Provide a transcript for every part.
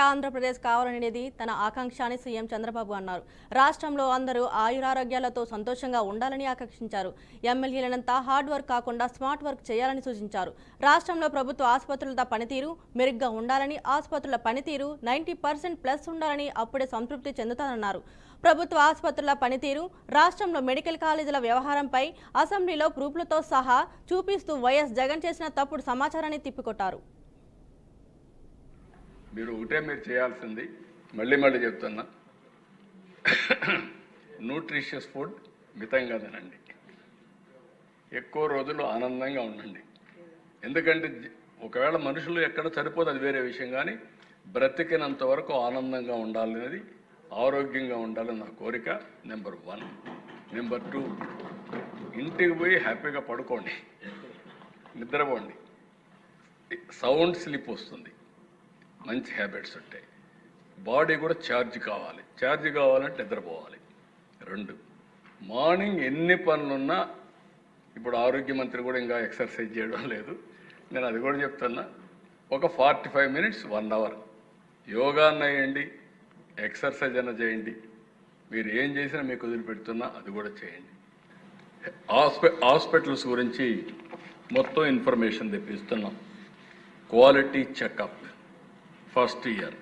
ఆంధ్రప్రదేశ్ కావాలనేది తన ఆకాంక్ష అని సీఎం చంద్రబాబు అన్నారు. రాష్ట్రంలో అందరూ ఆయురారోగ్యాలతో సంతోషంగా ఉండాలని ఆకాంక్షించారు. ఎమ్మెల్యేలంతా హార్డ్ వర్క్ కాకుండా స్మార్ట్ వర్క్ చేయాలని సూచించారు. రాష్ట్రంలో ప్రభుత్వ ఆసుపత్రుల పనితీరు మెరుగ్గా ఉండాలని, ఆసుపత్రుల పనితీరు 90% ప్లస్ ఉండాలని, అప్పుడే సంతృప్తి చెందుతానన్నారు. ప్రభుత్వ ఆసుపత్రుల పనితీరు, రాష్ట్రంలో మెడికల్ కాలేజీల వ్యవహారంపై అసెంబ్లీలో ప్రూఫ్లతో సహా చూపిస్తూ వైఎస్ జగన్ చేసిన తప్పుడు సమాచారాన్ని తిప్పికొట్టారు. మీరు చేయాల్సింది మళ్ళీ చెప్తున్నా, న్యూట్రిషియస్ ఫుడ్ మితంగా తినండి, ఎక్కువ రోజులు ఆనందంగా ఉండండి. ఎందుకంటే ఒకవేళ మనుషులు ఎక్కడ సరిపోదు అది వేరే విషయం, కానీ బ్రతికినంత వరకు ఆనందంగా ఉండాలనేది, ఆరోగ్యంగా ఉండాలని నా కోరిక. నెంబర్ 1. నెంబర్ 2, ఇంటికి పోయి హ్యాపీగా పడుకోండి, నిద్రపోండి. సౌండ్ స్లీప్ వస్తుంది, మంచి హ్యాబిట్స్ ఉంటాయి. బాడీ కూడా ఛార్జ్ కావాలంటే నిద్రపోవాలి. 2, మార్నింగ్ ఎన్ని పనులున్నా, ఇప్పుడు ఆరోగ్య మంత్రి కూడా ఇంకా ఎక్సర్సైజ్ చేయడం లేదు, నేను అది కూడా చెప్తున్నా, ఒక 45 మినిట్స్ 1 అవర్ యోగా అన్న చేయండి, ఎక్సర్సైజ్ అన్న చేయండి. మీరు ఏం చేసినా మీకు వదిలిపెడుతున్నా అది కూడా చేయండి. హాస్పిటల్స్ గురించి మొత్తం ఇన్ఫర్మేషన్ తెప్పిస్తున్నాం. క్వాలిటీ చెకప్ ఫస్ట్ ఇయర్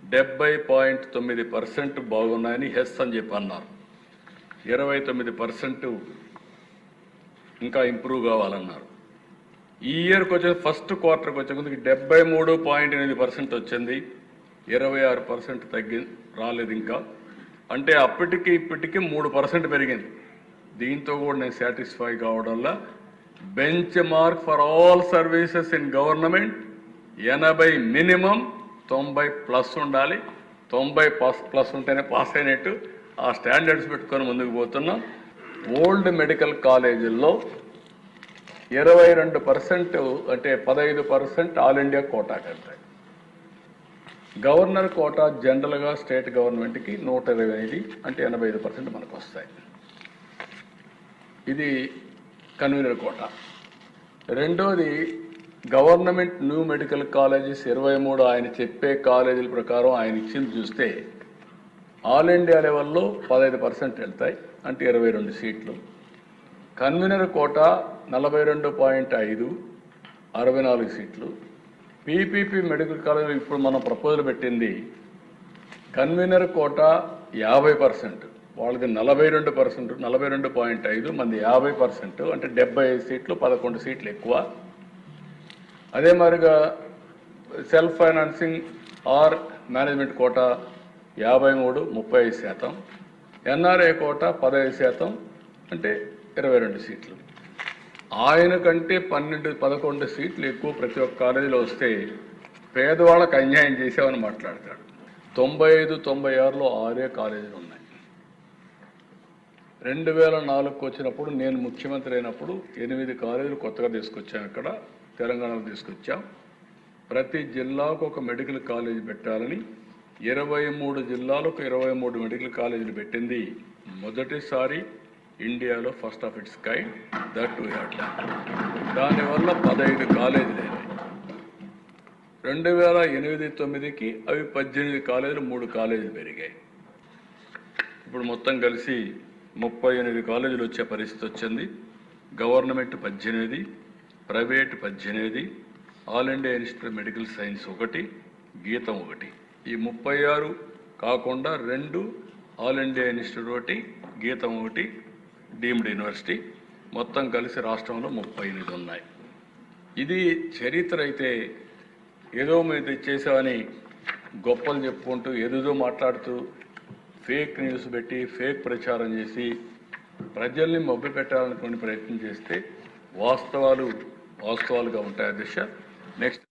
70.9% బాగున్నాయని హెస్ అని చెప్పి అన్నారు. 29% ఇంకా ఇంప్రూవ్ కావాలన్నారు. ఈ ఇయర్కి వచ్చే ఫస్ట్ క్వార్టర్కి వచ్చే ముందుకి 73.8% వచ్చింది, 26% రాలేదు ఇంకా. అంటే అప్పటికి ఇప్పటికి 3% పెరిగింది. దీంతో కూడా నేను సాటిస్ఫై కావడంలో benchmark for all services in government 80 minimum, 90+ ఉండాలి. 90+ ఉంటేనే పాస్ అయినట్టు. ఆ స్టాండర్డ్స్ పెట్టుకొని ముందుకు పోతున్నాం. ఓల్డ్ మెడికల్ కాలేజీల్లో 22% అంటే 15% ఆల్ ఇండియా కోటాకి వెళ్తాయి. గవర్నర్ కోటా జనరల్గా స్టేట్ గవర్నమెంట్కి 125 అంటే 85% మనకు వస్తాయి. ఇది కన్వీనర్ కోటా. రెండోది గవర్నమెంట్ న్యూ మెడికల్ కాలేజెస్ 23 ఆయన చెప్పే కాలేజీల ప్రకారం ఆయన ఇచ్చింది చూస్తే ఆల్ ఇండియా లెవెల్లో 15% వెళ్తాయి, అంటే 22 సీట్లు. కన్వీనర్ కోటా 42.5, 64 సీట్లు. పీపీపీ మెడికల్ కాలేజ్ ఇప్పుడు మనం ప్రపోజల్ పెట్టింది కన్వీనర్ కోటా 50%, వాళ్ళది 42%, 42.5, మంది 50%, అంటే 75 సీట్లు, 11 సీట్లు ఎక్కువ. అదే మాదిరిగా self financing or management quota 53, 35%. NRI quota 15%, అంటే 22 సీట్లు. ఆయన కంటే 11 సీట్లు ఎక్కువ ప్రతి ఒక్క కాలేజీలో వస్తే పేదవాళ్ళకు అన్యాయం చేసామని మాట్లాడతాడు. 95, 96లో 6 కాలేజీలు ఉన్నాయి. 2004కు వచ్చినప్పుడు నేను ముఖ్యమంత్రి అయినప్పుడు 8 కాలేజీలు కొత్తగా తీసుకొచ్చాం. ఇక్కడ తెలంగాణలో తీసుకొచ్చాం. ప్రతి జిల్లాకు ఒక మెడికల్ కాలేజీ పెట్టాలని 23 జిల్లాలకు 23 మెడికల్ కాలేజీలు పెట్టింది. మొదటిసారి ఇండియాలో, first of it's kind, that we had done. దానివల్ల 15 కాలేజీలు అయినాయి. 2008-9కి అవి 18 కాలేజీలు, 3 కాలేజీలు పెరిగాయి. ఇప్పుడు మొత్తం కలిసి 38 కాలేజీలు వచ్చే పరిస్థితి వచ్చింది. Government 18, private 18, all India institute medical science 1, గీతం 1. ఈ 36 కాకుండా 2 ఆల్ ఇండియా ఇన్స్టిట్యూట్ 1, గీతం 1 డీమ్డ్ యూనివర్సిటీ, మొత్తం కలిసి రాష్ట్రంలో 38 ఉన్నాయి. ఇది చరిత్ర అయితే ఏదో మీద ఇచ్చేసామని గొప్పలు చెప్పుకుంటూ ఏదేదో మాట్లాడుతూ ఫేక్ న్యూస్ పెట్టి ఫేక్ ప్రచారం చేసి ప్రజల్ని మభ్యపెట్టాలనుకునే ప్రయత్నం చేస్తే వాస్తవాలుగా ఉంటాయి. అధ్యక్ష, నెక్స్ట్